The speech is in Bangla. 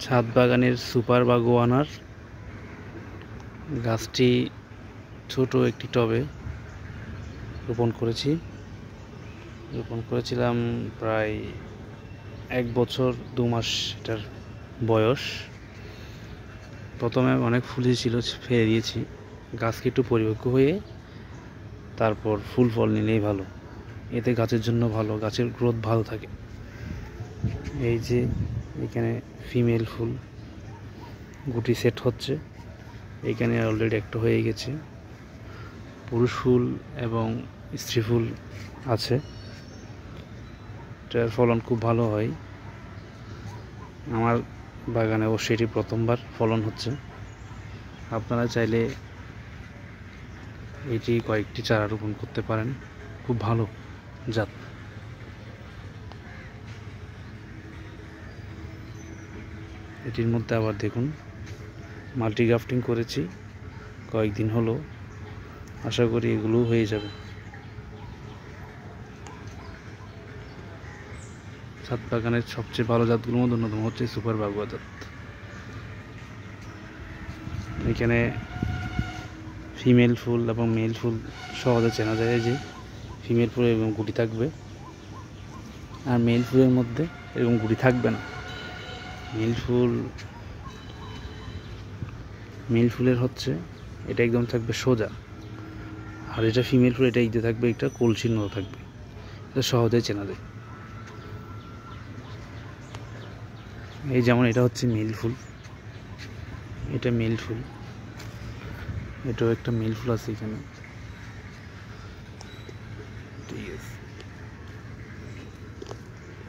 ছাদ বাগানের সুপার বাগোয়ানার গাছটি ছোট একটি টবে রোপণ করেছিলাম প্রায় 1 বছর 2 মাস এটার বয়স। প্রথমে অনেক ফুল ছিল, ফেলে দিয়েছি। গাছকে একটু পরিপক্ক হয়ে তারপর ফুল ফল নিলেই ভালো, এতে গাছের জন্য ভালো, গাছের গ্রোথ ভালো থাকে। এই যে এখানে ফিমেল ফুল গুটি সেট হচ্ছে, এখানে অলরেডি একটা হয়ে গেছে। পুরুষ ফুল এবং স্ত্রী ফুল আছে। এটার ফলন খুব ভালো হয়। আমার বাগানে অবশ্যই এটি প্রথমবার ফলন হচ্ছে। আপনারা চাইলে এটি কয়েকটি চারা রোপণ করতে পারেন, খুব ভালো জাত। এটির মধ্যে আবার দেখুন মাল্টি গ্রাফটিং করেছি কয়েকদিন হলো, আশা করি এগুলো হয়ে যাবে। ছাদ বাগানের সবচেয়ে ভালো জাতগুলোর মধ্যে অন্যতম হচ্ছে সুপার বাগুয়া জাত। এখানে ফিমেল ফুল এবং মেল ফুল সহজে চেনা যায়, যে ফিমেল ফুল এবং গুটি থাকবে, আর মেল ফুলের মধ্যে এরকম গুটি থাকবে না। মেল ফুলের হচ্ছে এটা একদম থাকবে সোজা, আর এটা ফিমেল ফুল এটা ইতে থাকবে, একটা কলসির মতো থাকবে। এটা সহজেই চেনা যায়। এই যেমন এটা হচ্ছে মেল ফুল, এটা মেল ফুল, এটাও একটা মেল ফুল আছে এখানে।